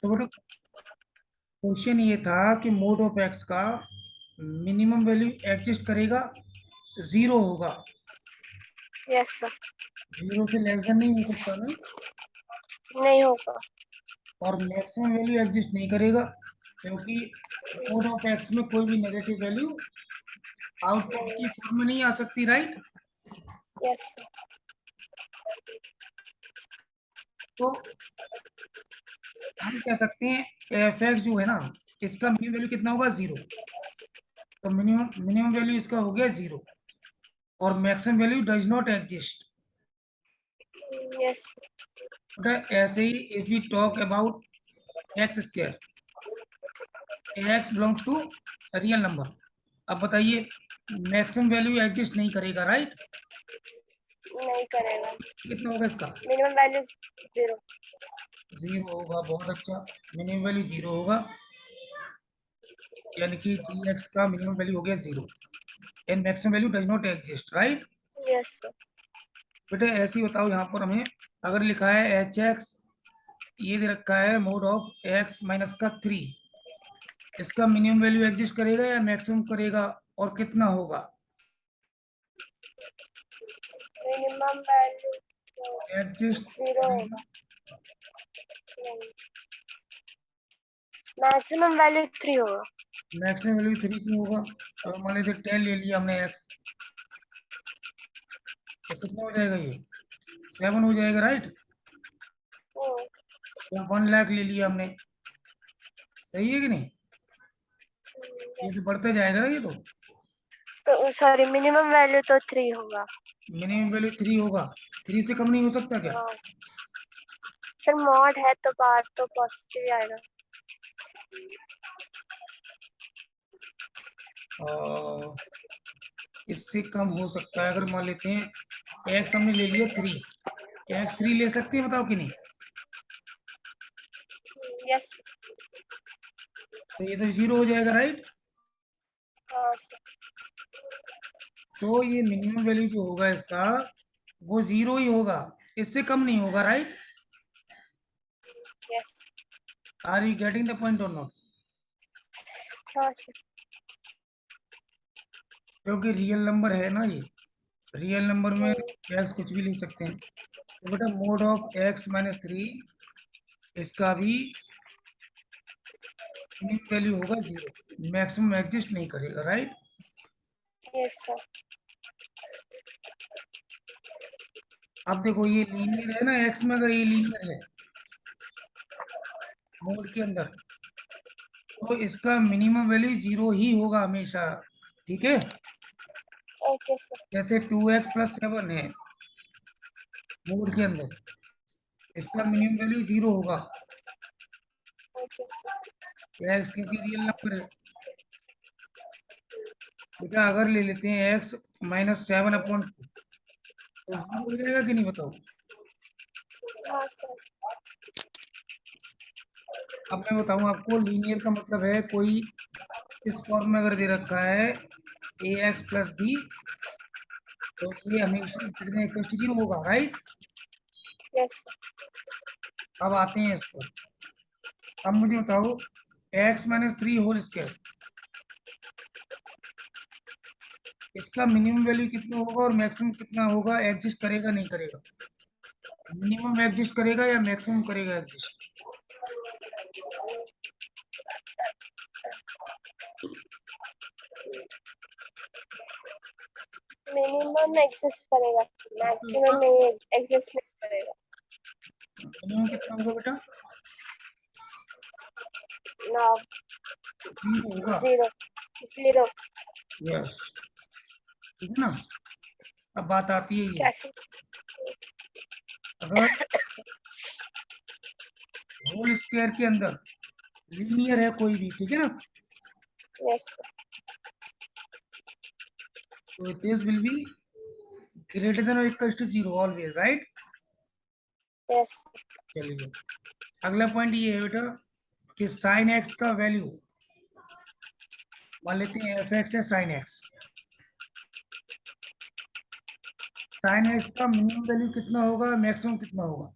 तो बेटा क्वेश्चन ये था कि मोड ऑफ एक्स का मिनिमम वैल्यू एग्जिस्ट करेगा, जीरो होगा, यस सर। जीरो से लेस देन नहीं हो सकता ना, नहीं होगा। और मैक्सिमम वैल्यू एग्जिस्ट नहीं करेगा, क्योंकि मोड ऑफ एक्स में कोई भी नेगेटिव वैल्यू आउटपुट नहीं। की फॉर्म में नहीं आ सकती, राइट। Yes sir. तो हम कह सकते हैं एफ एक्स जो है ना, इसका मिनिमम वैल्यू कितना होगा, जीरो। तो मिनिमम मिनिमम वैल्यू इसका हो गया जीरो, और maximum value does not exist. Yes. ऐसे ही if we talk about x square, x belongs to real number. अब बताइए, मैक्सिमम वैल्यू एग्जिस्ट नहीं करेगा, राइट। नहीं करेगा। कितना होगा इसका, मिनिमम वैल्यू जीरो। जीरो होगा, बहुत अच्छा। मिनिमम वैल्यू जीरो होगा, यानी कि जी एक्स का मिनिमम वैल्यू हो गया zero, and maximum value does not exist, right. Yes sir. बेटा ऐसे ही बताओ, यहाँ पर हमें अगर लिखा है एच एक्स, ये दे रखा है मोड ऑफ एक्स माइनस का थ्री, इसका मिनिमम वैल्यू एग्जिस्ट करेगा या मैक्सिमम करेगा, और कितना होगा। मिनिमम वैल्यू एग्जिस्ट जीरो होगा। नहीं, मैक्सिमम वैल्यू थ्री होगा। मैक्सिमम वैल्यू थ्री क्यों होगा। अगर मान लीजिए टेन ले लिया हमने एक्स, तो कितना हो जाएगा, ये सेवन हो जाएगा, राइट। या 1 लाख ले लिया हमने, सही है कि नहीं, ये तो बढ़ते जाएगा ना ये तो सॉरी, मिनिमम वैल्यू तो थ्री होगा। मिनिमम वैल्यू थ्री होगा, थ्री से कम नहीं हो सकता क्या। हाँ सर, मॉड है तो बात तो पॉजिटिव आएगा। और इससे कम हो सकता है, अगर मान लेते हैं एक्स हमने ले लिया थ्री, एक्स थ्री ले सकते हैं, बताओ कि नहीं। यस। तो ये तो जीरो हो जाएगा, राइट। हाँ सर। तो ये मिनिमम वैल्यू जो होगा इसका, वो जीरो ही होगा, इससे कम नहीं होगा, right. Yes. Are you getting the point और नॉट। हाँ सर। क्योंकि रियल नंबर है ना ये, रियल नंबर में एक्स कुछ भी ले सकते हैं। तो बेटा mode of x minus three, इसका भी मिनिमम वैल्यू होगा जीरो, मैक्सिमम एग्जिस्ट नहीं करेगा, राइट। Yes sir. अब देखो ये लीनियर है ना, एक्स में अगर ये लीनियर है मोड के अंदर, तो इसका मिनिमम वैल्यू जीरो ही होगा हमेशा, ठीक है। Okay sir. जैसे टू एक्स प्लस सेवन है मोड के अंदर, इसका मिनिमम वैल्यू जीरो होगा, ओके सर। एक्स क्योंकि रियल नंबर है। बेटा अगर ले लेते हैं x minus seven upon two, तो जीरो हो जाएगा कि नहीं, बताओ। हाँ सर। अब मैं बताऊं आपको, लीनियर का मतलब है कोई इस फॉर्म में अगर दे रखा है ए एक्स प्लस बी, तो ये हमेशा इक्वल टू जीरो होगा, राइट। Yes sir. अब आते हैं इस पर। अब मुझे बताओ, X minus three whole square, इसका मिनिमम वैल्यू कितना होगा और मैक्सिमम कितना होगा, एग्जिस्ट करेगा नहीं करेगा, मिनिमम एग्जिस्ट करेगा या मैक्सिमम करेगा एग्जिस्ट। मिनिमम एग्जिस्ट करेगा, मैक्सिमम नहीं एग्जिस्ट नहीं करेगा। मिनिमम कितना होगा बेटा, ना। जीरो होगा। जीरो। जीरो। यस, ठीक है ना। अब बात आती है ये, कैसे? अगर होल स्क्वायर के अंदर लीनियर है कोई भी, ठीक है ना, यस सर। तो this will be greater than और equal to zero always, right. Yes. चलिए अगला पॉइंट ये है बेटा कि साइन एक्स का वैल्यू, मान लेते हैं एफ एक्स है साइन एक्स, साइन एक्स का मिनिमम वैल्यू कितना होगा, मैक्सिमम कितना होगा।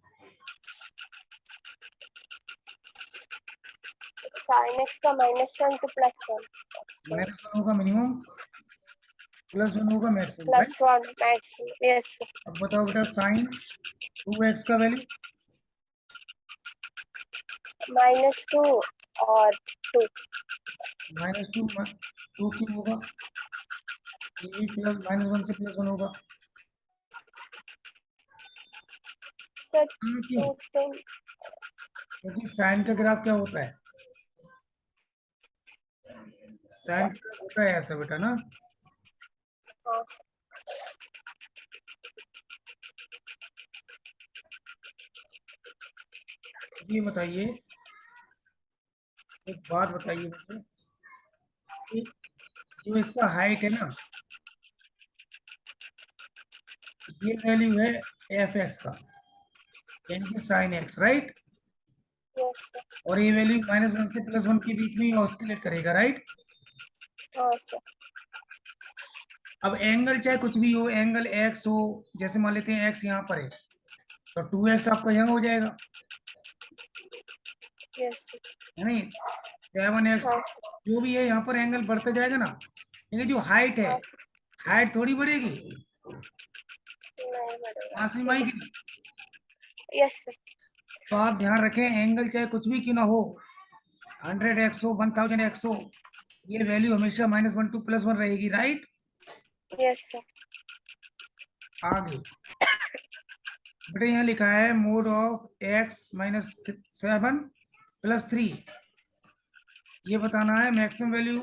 sin x का -1 to +1 -1 होगा मिनिमम, +1 होगा maximum, right? +1 maximum. Yes sir. अब बताओ बेटा साइन 2x का वैल्यू -2 और 2 -2 क्यों होगा? ये भी प्लस -1 से +1 होगा। सर क्यों? 2 क्योंकि साइन का ग्राफ क्या होता है? साइन का ग्राफ होता है ऐसा बेटा ना। हाँ ये बताइए, एक बात बताइए मुझे कि जो इसका हाइट है ना, ये वैल्यू है एफ एक्स का, यानी कि sine x, right? Yes sir और ये वैल्यू -1 से +1 के बीच में ऑस्किलेट करेगा, राइट? हाँ सर अब एंगल चाहे कुछ भी हो, एंगल एक्स हो, जैसे मान लेते हैं एक्स यहाँ पर है, तो 2x आपका यहाँ हो जाएगा, यस सर है नहीं? 7x हाँ सर जो भी है यहाँ पर एंगल बढ़ता जाएगा ना, लेकिन जो हाइट है, हाँ हाइट थोड़ी बढ़ेगी, नहीं बढ़ेगा पास में ठीक है आएगी। सर यस सर तो आप ध्यान रखें, एंगल चाहे कुछ भी क्यों ना हो, 100x हो, 1000x हो, ये वैल्यू हमेशा -1 to +1 रहेगी, राइट? यस सर आगे बेटा यहाँ लिखा है मोड ऑफ x -7 + 3, ये बताना है मैक्सिमम वैल्यू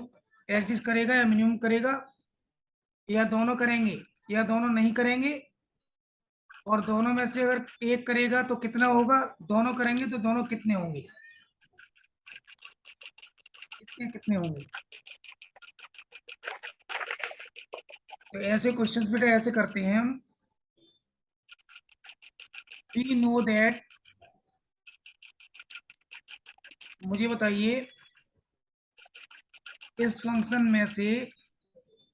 एग्जिस्ट करेगा या मिनिमम करेगा, या दोनों करेंगे या दोनों नहीं करेंगे, और दोनों में से अगर एक करेगा तो कितना होगा, दोनों करेंगे तो दोनों कितने होंगे, कितने कितने होंगे। तो ऐसे क्वेश्चंस बेटा ऐसे करते हैं हम। वी नो दैट, मुझे बताइए इस फंक्शन में से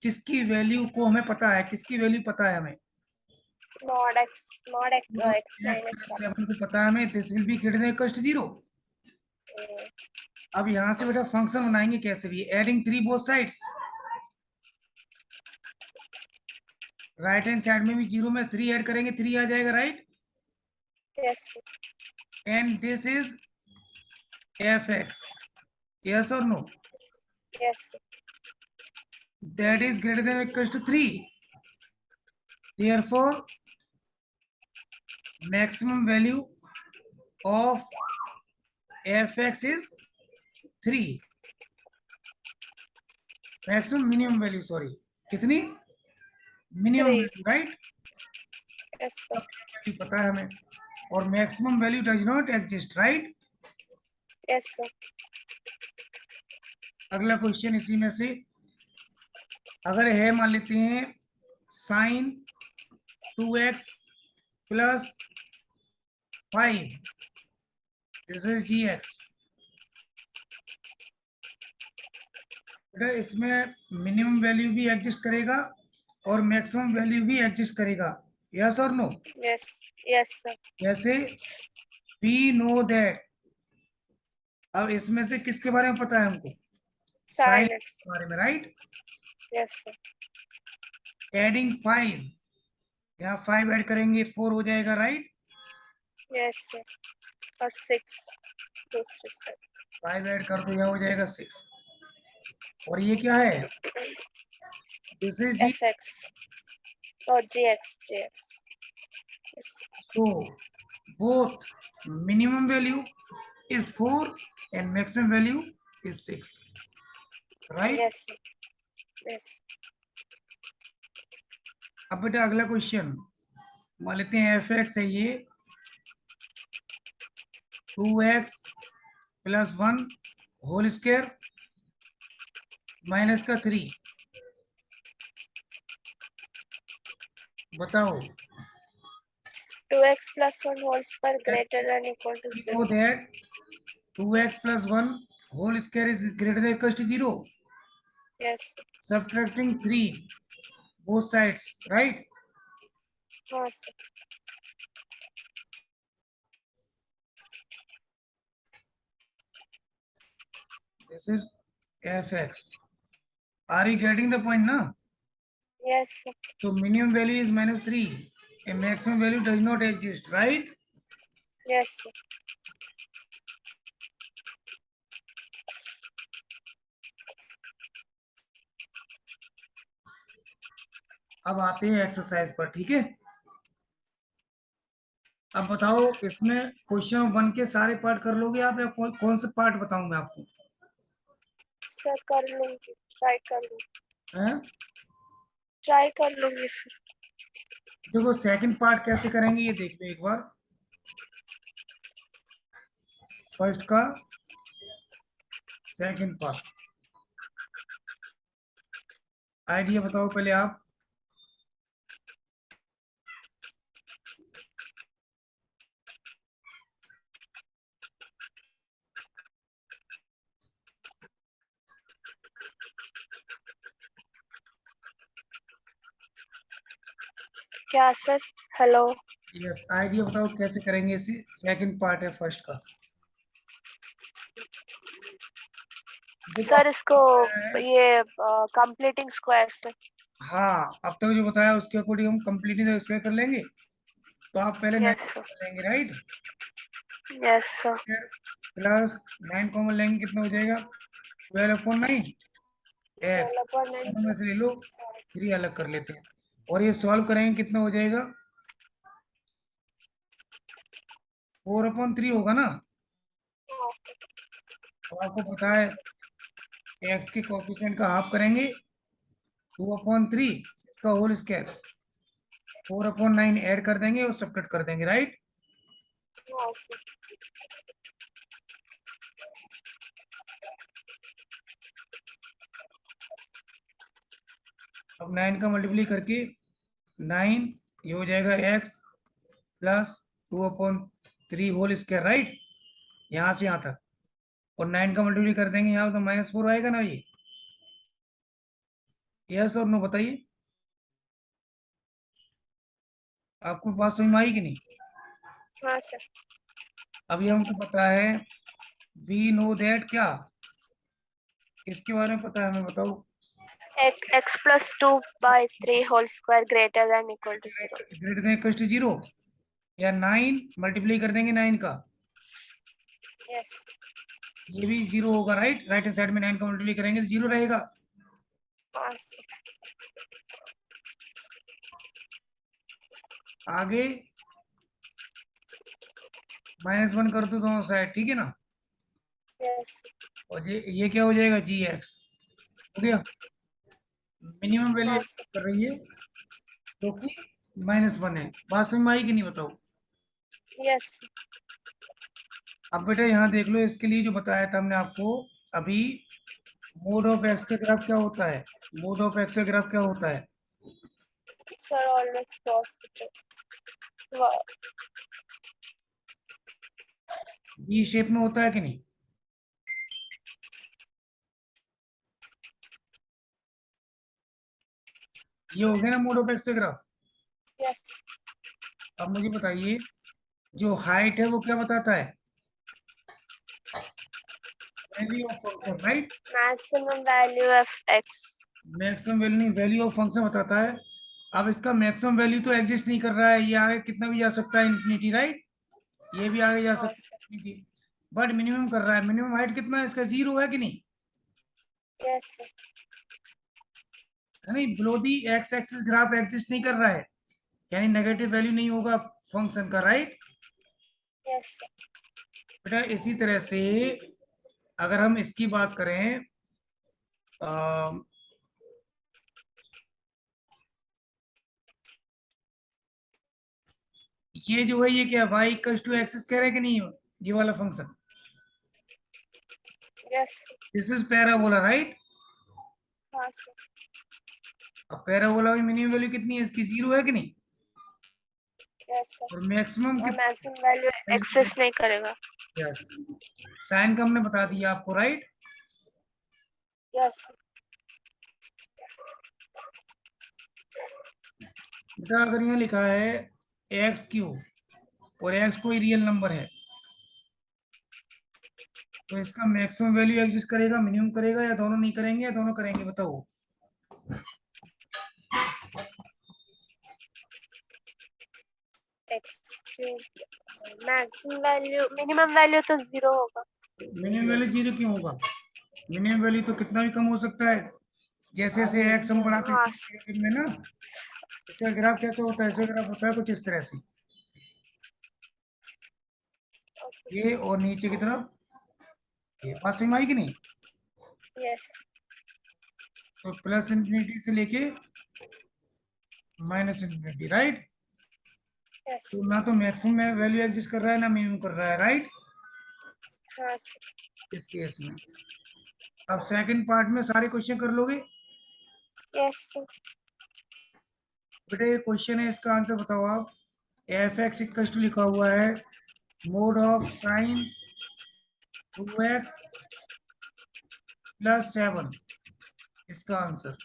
किसकी वैल्यू को हमें पता है, किसकी वैल्यू पता है हमें? mod x x -x वाला 7 को पता है हमें, this will be greater than equal to 0। अब यहाँ से बेटा फंक्शन बनाएंगे कैसे भी, adding 3 both sides, right hand side में भी 0 में 3 ऐड करेंगे, 3 आ जाएगा, right? Yes and this is F x, yes और no? Yes That is greater than or equals to 3, therefore maximum value of fx is 3, maximum minimum value, sorry, कितनी? Minimum 3 value, right? Yes sir value पता है हमें, और maximum value does not exist, right? Yes sir अगला question इसी में से, अगर है मान लेते हैं sign 2x + 5, this is gx, बेटा इसमें मिनिमम वैल्यू भी एग्जिस्ट करेगा और मैक्सिमम वैल्यू भी एग्जिस्ट करेगा, यस और नो? यस यस सर जैसे वी नो दैट, अब इसमें से किसके बारे में पता है हमको? साइन sin x के बारे में, राइट? यस सर एडिंग 5, यहाँ 5 ऐड करेंगे 4 हो जाएगा, राइट? यस सर और 6 दूसरी साइड 5 ऐड कर दो, यहाँ हो जाएगा 6, और ये क्या है? This is G. fx और gx yes so both minimum value is 4 and maximum value is 6, right? yes yes अब बेटा अगला क्वेश्चन मान लेते हैं एफ एक्स है ये 2x + 1 होल स्क्वायर माइनस का 3, बताओ। 2x + 1 whole square greater than equal to So 0 that 2x + 1 whole square is greater than equals to 0, yes subtracting 3 both sides, right? हाँ sir this is F X. Are you getting the point ना? Yes, sir. So minimum value is -3. A maximum value does not exist, right? Yes, sir. अब आते हैं exercise पर, ठीक है? अब बताओ, इसमें क्वेश्चन 1 के सारे पार्ट कर लोगे आप, या कौन से पार्ट बताऊं मैं आपको? Sir, कर लूंगी. Try कर लूंगी. हैं? Try कर लूंगी, sir. देखो, सेकंड पार्ट कैसे करेंगे ये देख लो एक बार. फर्स्ट का सेकंड पार्ट. आइडिया बताओ पहले आप. क्या sir? Hello. यस, आइडिया बताओ कैसे करेंगे इसे. सेकंड पार्ट है फर्स्ट का. देखो, Sir, इसको ये completing square से. हाँ, अब तक जो बताया उसके अकॉर्डिंग हम कंप्लीटली स्क्वायर कर लेंगे. तो आप पहले 9 Yes, sir. कर लेंगे, right? Yes, sir. Plus 9 common लेंगे, कितना हो जाएगा? 12/9 एक्स. 12/9. दोनों में से ले लो, 3 अलग कर लेते हैं. और ये सॉल्व करेंगे, कितना हो जाएगा? 4/3 होगा ना? तो आपको पता है एक्स के कोएफिशिएंट का हाफ करेंगे, 2/3 इसका होल स्क्वायर. 4/9 ऐड कर देंगे और सब्ट्रैक्ट कर देंगे, राइट? हाँ, sir. अब 9 का मल्टीप्लाई करके 9, ये हो जाएगा X plus 2/3 whole square, right? यहाँ से यहाँ तक. और 9 का मल्टीप्लाई कर देंगे यहाँ, तो -4 आएगा ना ये. यस और नो बताइए, आपको बात समझ में आई कि नहीं? हाँ, sir. अभी हमको पता है, वी नो दैट, क्या इसके बारे में पता है हमें, बताओ. X plus 2/3 whole square greater than equal to 0. Greater than equal to 0, या 9 मल्टीप्लाई कर देंगे 9 का, Yes. ये भी 0 होगा, राइट? राइट हैंड साइड में 9 का मल्टीप्लाई करेंगे तो 0 रहेगा. हाँ, sir. आगे -1 कर दो दोनों साइड, ठीक है ना? Yes. और ये क्या हो जाएगा? जी एक्स हो गया. मिनिमम वैल्यू हाँ, sir. कर रही है जो कि -1 है. बात समझ में आई कि नहीं, बताओ. Yes, sir. अब बेटा यहाँ देख लो, इसके लिए जो बताया था हमने आपको अभी, मोड ऑफ एक्स का ग्राफ क्या होता है? मोड ऑफ एक्स का ग्राफ क्या होता है? Sir, always positive. Wow. V shape में होता है कि नहीं? ये हो गया ना मोड ऑफ एक्स का ग्राफ. Yes. अब मुझे बताइए, जो हाइट है वो क्या बताता है? Value of function, right? Maximum value of x. Maximum value नहीं, वैल्यू ऑफ फंक्शन बताता है. अब इसका मैक्सिमम वैल्यू तो एग्जिस्ट नहीं कर रहा है, ये आगे कितना भी जा सकता है, इन्फिनिटी, राइट? ये भी आगे जा हाँ, सकता sir. है इन्फिनिटी. बट मिनिमम कर रहा है. मिनिमम हाइट कितना है इसका? 0 है कि नहीं? Yes, sir. है नहीं? Below the x axis graph exist नहीं कर रहा है, यानी नेगेटिव वैल्यू नहीं होगा फंक्शन का, राइट? Yes, sir. बेटा इसी तरह से अगर हम इसकी बात करें, ये जो है, ये क्या y इक्वल्स टू एक्सिस कह रहे हैं कि नहीं, ये वाला function? Yes, sir. This is parabola, right? हाँ, sir. अब पैराबोला में मिनिमम वैल्यू कितनी है इसकी? 0 है कि नहीं? Yes, sir. और मैक्सिमम और कितनी? maximum value exist नहीं करेगा. यस, साइन का हमने बता दिया आपको, राइट? Yes, sir. बेटा अगर यहाँ लिखा है एक्स क्यू और एक्स कोई रियल नंबर है, तो इसका मैक्सिमम वैल्यू एग्जिस्ट करेगा, मिनिमम करेगा, या दोनों नहीं करेंगे, या दोनों करेंगे, बताओ। X cube maximum value minimum value तो 0 होगा। मिनिमम वैल्यू 0 क्यों होगा? मिनिमम वैल्यू तो कितना भी कम हो सकता है। जैसे जैसे एक्स हम बढ़ाते हाँ हैं में ना, इसका ग्राफ कैसे होता है? ऐसे ग्राफ होता है कुछ इस तरह से, ये और नीचे की तरफ ये। बात समझ में आई कि नहीं? यस तो प्लस इंफिनिटी से लेके माइनस इंफिनिटी, राइट। यस तो ना तो मैक्सिमम वैल्यू एग्जिस्ट कर रहा है, ना मिनिमम कर रहा है, राइट, हाँ इस केस में। अब सेकंड पार्ट में सारे क्वेश्चन कर लोगे यस बेटा? ये क्वेश्चन है, इसका आंसर बताओ आप। एफ एक्स इक्वल टू लिखा हुआ है mod of sine 2x plus 7, इसका आंसर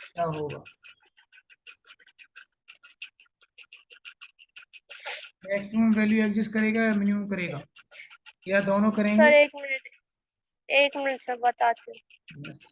क्या होगा? मैक्सिमम वैल्यू एग्जिस्ट करेगा या मिनिमम करेगा, या दोनों करेंगे? सर 1 मिनट 1 मिनट सर बताती Yes. हूँ।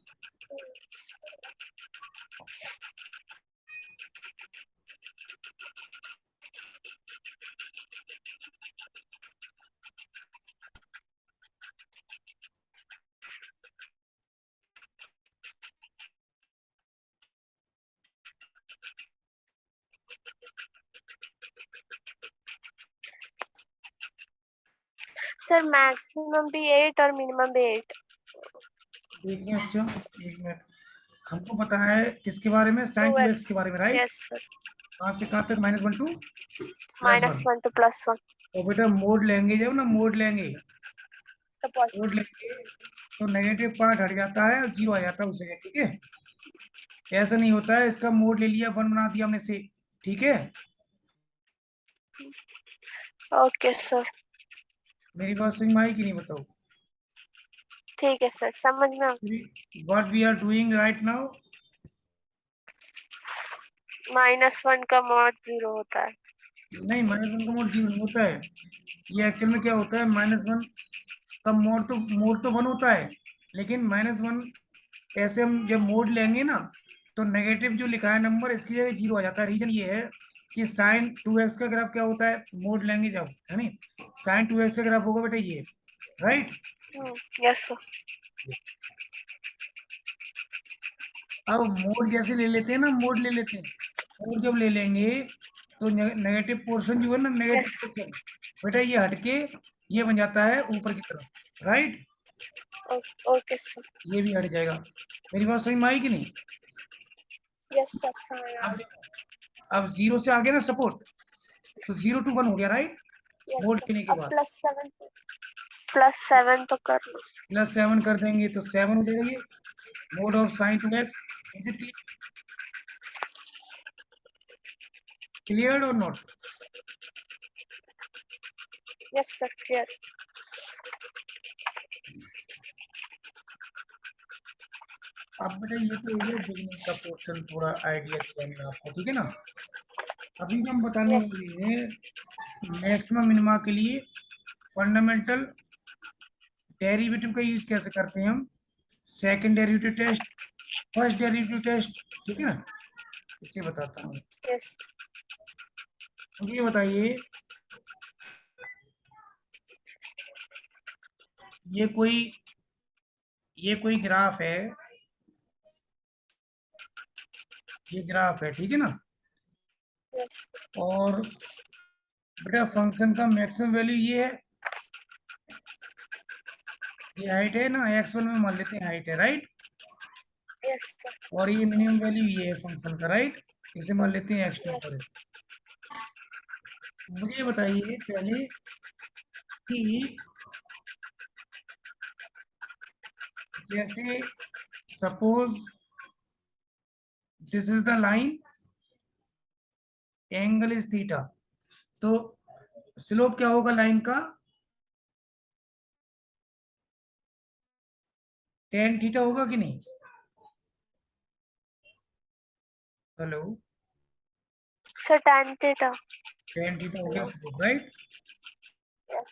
सर मैक्सिमम भी 8 और मिनिमम भी 8। देखिए, अच्छा, एक मिनट। हमको पता है किसके बारे में? साइन टू 2x एक्स के बारे में, राइट। यस सर कहाँ से कहाँ तक? -1 टू +1। -1 to +1 और बेटा मोड लेंगे, जब ना मोड लेंगे, तो मोड पॉजिटिव। लेंगे तो नेगेटिव पार्ट हट जाता है और 0 आ जाता है उस जगह, ठीक है। ऐसा नहीं होता है, इसका मोड ले लिया, 1 बना दिया हमने से, ठीक है। ओके सर मेरी बात समझ में आई कि नहीं, बताओ? ठीक है सर समझ में what we are doing right now, -1 का मॉड 0 होता है। नहीं, -1 का मोड 0 नहीं होता है। ये एक्चुअल में क्या होता है, -1 का मोड तो 1 होता है, लेकिन -1 ऐसे हम जब मोड लेंगे ना, तो नेगेटिव जो लिखा है नंबर, इसकी जगह 0 आ जाता है। रीजन ये है कि साइन 2x का ग्राफ क्या होता है मोड लेंगे जब, है नहीं। साइन 2x का ग्राफ होगा बेटा ये, राइट। यस सर अब मोड जैसे ले लेते हैं ना, मोड ले लेते हैं, मोड जब ले लेंगे तो नेगेटिव पोर्शन जो है ना, नेगेटिव यस पोर्शन बेटा ये हटके ये बन जाता है ऊपर की तरफ, राइट। ओके सर ये भी हट जाएगा। मेरी बात समझ में आई कि नहीं? यस सर समझ आ अब गया। देखो, अब 0 से आगे ना सपोर्ट, तो 0 to 1 हो गया, राइट। यस मोड सर लेने के अब बाद +7 तो कर लो। +7 कर देंगे तो 7 हो जाएगा ये। Mode of sine 2x, is it clear और नॉट? Yes sir clear. अब बेटा ये तो हो गया बिगिनिंग का पोर्शन, थोड़ा आइडिया दिया मैंने आपको, ठीक है ना। अभी हम बताने यस वाले हैं मैक्सिमम मिनिमा के लिए फंडामेंटल डेरिवेटिव का यूज कैसे करते हैं हम। Second derivative test, first derivative test, ठीक है ना, इसे बताता हूँ। यस मुझे ये बताइए, ये कोई ये कोई ग्राफ है, ये ग्राफ है, ठीक है ना। यस और बेटा फंक्शन का मैक्सिमम वैल्यू ये है, ये हाइट है ना, x1 में मान लेते हैं हाइट है, राइट। यस सर और ये मिनिमम वैल्यू ये है फंक्शन का, राइट। इसे मान लेते हैं x2 यस पर है। मुझे ये बताइए पहले कि जैसे suppose this is the line, angle is theta, तो स्लोप क्या होगा लाइन का? tan थीटा होगा कि नहीं? Hello, sir tan theta tan theta हो गया hello slope, right. Yes.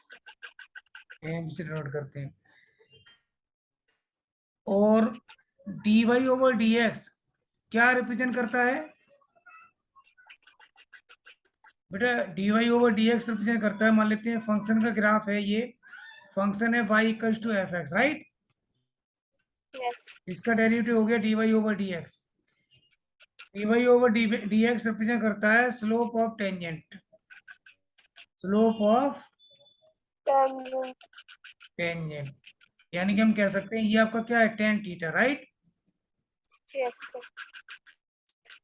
M से डिनोट करते हैं। और dy ओवर dx क्या रिप्रेजेंट करता है बेटा? dy ओवर dx रिप्रेजेंट करता है, मान लेते हैं फंक्शन का ग्राफ है, ये फंक्शन है y equals to F X, right? Yes. इसका डेरिवेटिव हो गया dy over dx। dy over dx represent करता है slope of tangent, slope of Tangent. Tangent, यानी कि हम कह सकते हैं ये आपका क्या है, tan theta, right? Yes, sir.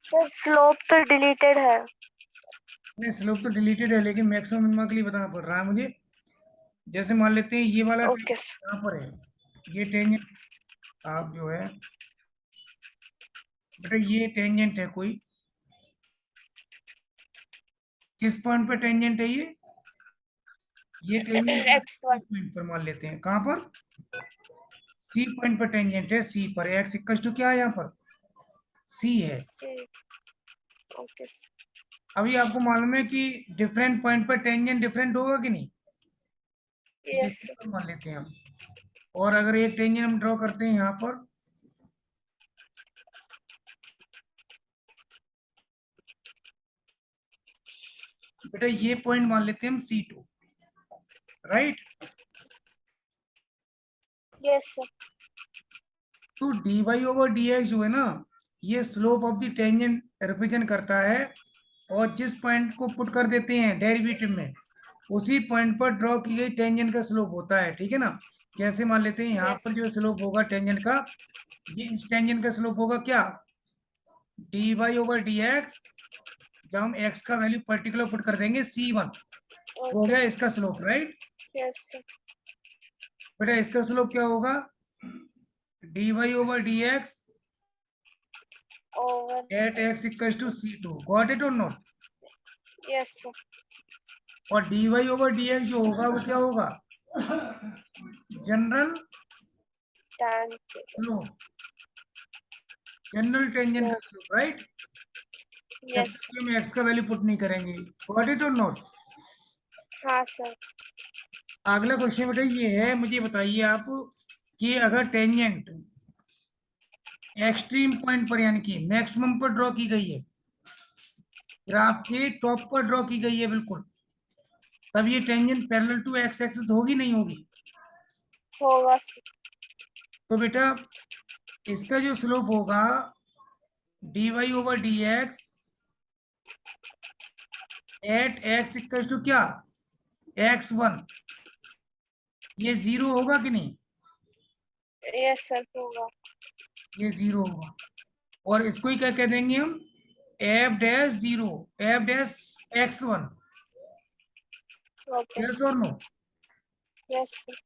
Sir slope तो डिलीटेड है। नहीं, स्लोप तो डिलीटेड है, लेकिन मैक्सिमम मिनिमा के लिए बताना पड़ रहा है मुझे। जैसे मान लेते हैं ये वाला ओके यहाँ पर है, ये टेंजेंट आप जो है बेटा, ये टेंजेंट है कोई, किस पॉइंट पर टेंजेंट है ये टेंजेंट X1. पॉइंट पर मान लेते हैं, कहाँ पर? सी पॉइंट पर टेंजेंट है, सी पर। एक्स इक्वल टू क्या है यहाँ पर? सी है। Okay sir. अभी आपको मालूम है कि डिफरेंट पॉइंट पर टेंजेंट डिफरेंट होगा कि नहीं? ये यस simple मान लेते हैं हम। और अगर एक टेंजेंट हम ड्रॉ करते हैं यहाँ पर, बेटा ये पॉइंट मान लेते हैं हम C2, राइट? Yes sir. तो dy ओवर dx जो है ना, ये slope of the tangent represent करता है, और जिस पॉइंट को पुट कर देते हैं डेरिवेटिव में, उसी पॉइंट पर ड्रॉ की गई टेंजेंट का स्लोप होता है, ठीक है ना? जैसे मान लेते हैं यहाँ पर यस जो स्लोप होगा टेंजेंट का, ये इस टेंजेंट का स्लोप होगा क्या, dy ओवर dx। जब हम x का वैल्यू पर्टिकुलर पुट कर देंगे C1, हो गया इसका स्लोप, राइट? Yes sir. बेटा इसका स्लोप क्या होगा, dy over dx over at x equals to C2, got it और नॉट? Yes sir. और dy ओवर dx जो होगा वो क्या होगा, general tan slope, general tangent का स्लोप, राइट? यस में x का वैल्यू पुट नहीं करेंगे, गॉट इट और नॉट? हाँ सर। अगला क्वेश्चन बेटा ये है, मुझे बताइए आप कि अगर टेंजेंट एक्सट्रीम पॉइंट पर यानी कि मैक्सिमम पर ड्रॉ की गई है, ग्राफ के टॉप पर ड्रॉ की गई है बिल्कुल, तब ये tangent parallel to X axis होगी नहीं होगी? होगा सर। तो बेटा इसका जो स्लोप होगा dy over dx at x equal to क्या, x1, ये 0 होगा कि नहीं? यस सर होगा। ये 0 होगा। और इसको ही क्या कह देंगे हम, F dash 0, F dash x1, okay yes और नो? Yes sir.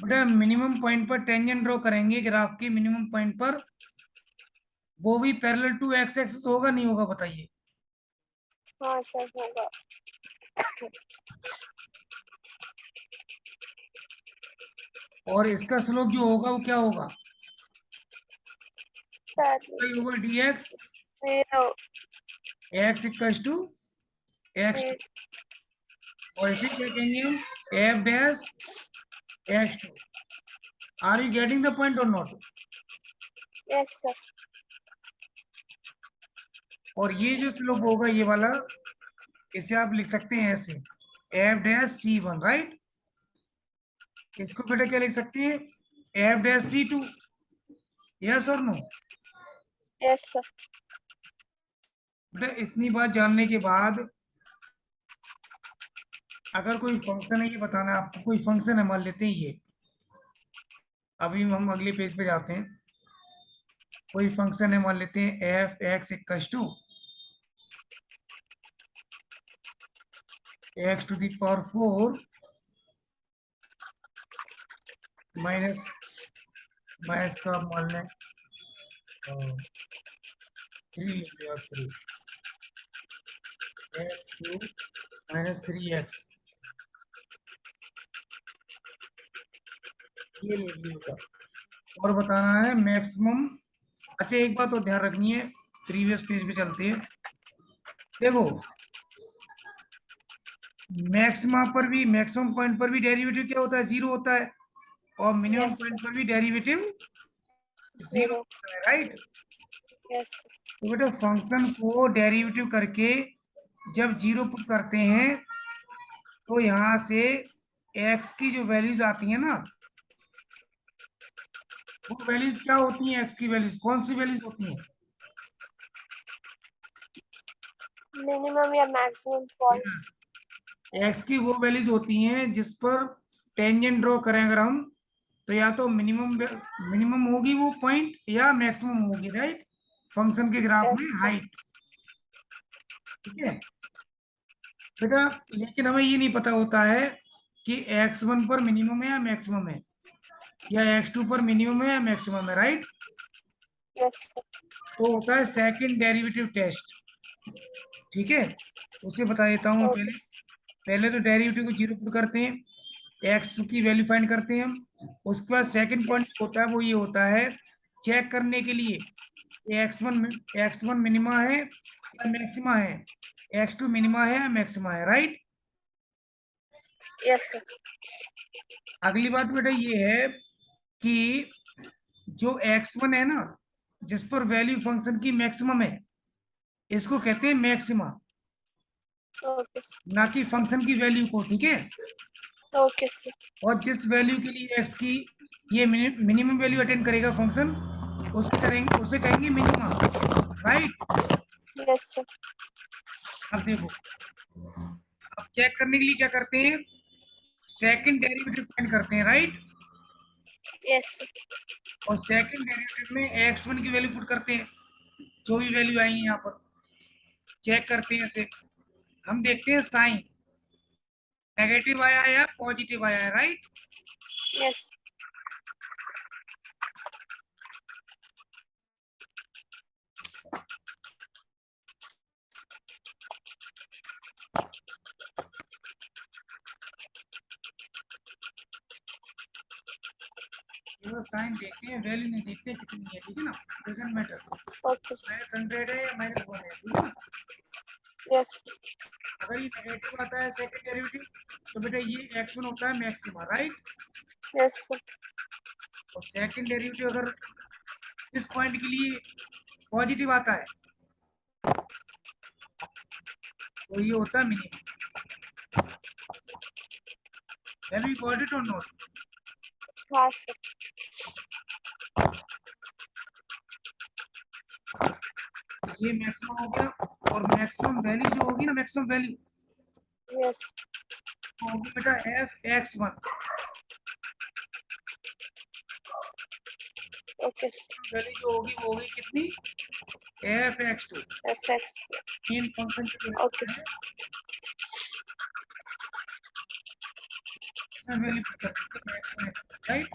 बेटा मिनिमम पॉइंट पर टेंजेंट ड्रॉ करेंगे ग्राफ के मिनिमम पॉइंट पर, वो भी पैरेलल टू एक्स एक्सिस होगा नहीं होगा, बताइए? हाँ सर होगा। और इसका स्लोप जो होगा वो क्या होगा, over dx 0 x equal to x2, और इसे क्या कहेंगे हम, F dash x2। Are you getting the point और नॉट? Yes sir. और ये जो स्लोप होगा ये वाला, इसे आप लिख सकते हैं ऐसे, एफ डैश C1, राइट? इसको बेटा क्या लिख सकते हैं, एफ डैश C2, यस और नो? Yes sir. बेटा इतनी बात जानने के बाद अगर कोई फंक्शन है, ये बताना है आपको, कोई फंक्शन है मान लेते हैं ये, अभी हम अगले पेज पे जाते हैं। कोई फंक्शन है मान लेते हैं F X equal to X to the power 4 minus minus का मान लें 3 और 3 एक्स क्यूब माइनस 3x, ये ले लिया। और बताना है मैक्सिमम। अच्छा एक बात तो ध्यान रखनी है, प्रीवियस पेज पे चलते हैं। देखो मैक्सिमा पर भी, मैक्सिमम पॉइंट पर भी डेरिवेटिव क्या होता है, जीरो होता है, और मिनिमम Yes, पॉइंट पर भी डेरिवेटिव जीरो zero. होता है, राइट। Yes, तो बेटा फंक्शन को डेरिवेटिव करके जब जीरो पुट करते हैं तो यहाँ से एक्स की जो वैल्यूज आती है ना, वो वैल्यूज क्या होती हैं, एक्स की वैल्यूज कौन सी वैल्यूज होती हैं? minimum या maximum point. एक्स की वो वैल्यूज होती हैं जिस पर टेंजेंट ड्रॉ करें अगर हम, तो या तो मिनिमम होगी वो पॉइंट या मैक्सिमम होगी, राइट, फंक्शन के ग्राफ Yes, में sir. हाइट। ठीक है बेटा, लेकिन हमें ये नहीं पता होता है कि x1 पर मिनिमम है या मैक्सिमम है, या x2 पर मिनिमम है या मैक्सिमम है, राइट। Yes, sir. तो होता है सेकंड डेरिवेटिव टेस्ट। ठीक है, उसे बता देता हूँ Okay, पहले। sir. पहले तो डेरिवेटिव को जीरो पुट करते हैं, x2 की वैल्यू फाइंड करते हैं हम। उसके बाद सेकंड पॉइंट Yes, होता है वो ये होता है, चेक करने के लिए एक्स वन मिनिमा है या मैक्सिमा है, x2 मिनिमा है या मैक्सिमा है, राइट। yes, sir. अगली बात बेटा ये है कि जो x1 है ना, जिस पर वैल्यू फंक्शन की मैक्सिमम है, इसको कहते हैं मैक्सिमा, Okay, sir. ना कि फंक्शन की वैल्यू को। ठीक है, Okay, sir. और जिस वैल्यू के लिए x की ये मिनिमम वैल्यू अटेंड करेगा फंक्शन, उसे कहेंगे मिनिमा, राइट। Yes, sir. अब देखो, अब चेक करने के लिए क्या करते हैं, सेकंड डेरिवेटिव फाइंड करते हैं, राइट। Yes, sir. और सेकंड डेरिवेटिव में x1 की वैल्यू पुट करते हैं, जो भी वैल्यू आएंगी यहाँ पर, चेक करते हैं इसे। हम देखते हैं साइन नेगेटिव आया है या पॉजिटिव आया है, राइट। Yes. केवल साइन देखते हैं, वैल्यू नहीं देखते कितनी है, ठीक है ना, डजंट मैटर, Okay, sir. -100 है या -1 है, ठीक है ना। Yes. अगर ये नेगेटिव आता है सेकंड डेरिवेटिव, तो बेटा ये x1 होता है मैक्सिमा, राइट। Yes, sir. और सेकंड डेरिवेटिव अगर इस पॉइंट के लिए पॉजिटिव आता है तो ये होता है minimum. Have you got it और नॉट? हाँ, sir. ये मैक्सिमम हो गया, और मैक्सिमम वैल्यू जो होगी ना, मैक्सिमम वैल्यू Yes. तो होगी बेटा f(x1), Okay, sir. वैल्यू जो होगी वो होगी कितनी, f(x2), FX. मेन फंक्शन की जो Okay, वैल्यू है, sir. इसमें वैल्यू पुट कर देते हैं x1, राइट।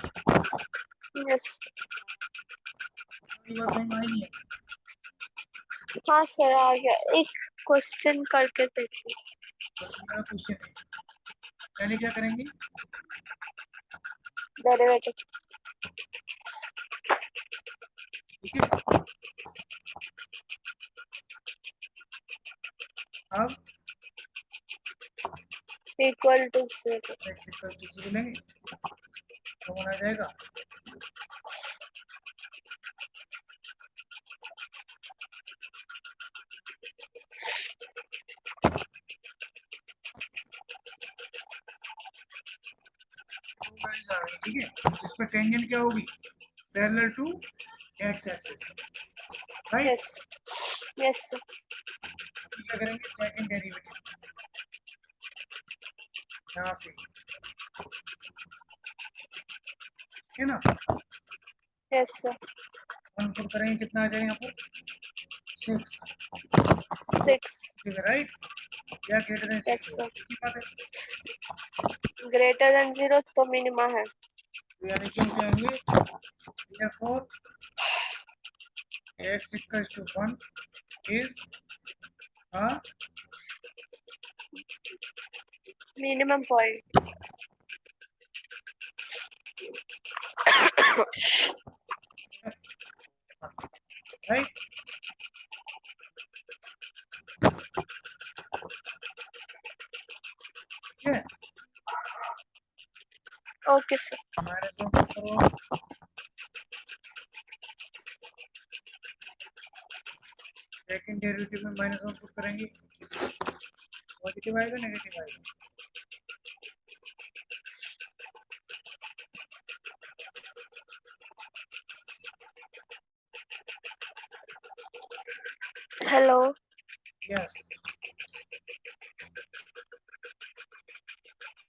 Yes. ये बात समझ में आई नहीं है? हाँ सर, आ गया। एक क्वेश्चन करके देखिए। तो मेरा क्वेश्चन है, पहले क्या करेंगे, डेरिवेटिव। ठीक है। अब equal to 0। x equal to 0 लेंगे तो बना जाएगा, ठीक है, जिस पर टेंजेंट क्या होगी, parallel to x axis, right. Yes, yes sir. क्या करेंगे, सेकंड डेरिवेटिव यहाँ से, है ना, यस सर। 1 पुट करेंगे, कितना आ जाएगा यहाँ पर, 6, 6। राइट, या ग्रेटर देन यस 0, सर। की बात है। ग्रेटर देन 0 तो मिनिमा है। तो यानी कि हम कहेंगे therefore x equals to 1 is a minimum point. right. Okay sir. Minus one put करो, सेकंड डेरिवेटिव में माइनस वन पुट करेंगे, पॉजिटिव आएगा नेगेटिव आएगा? हेलो। यस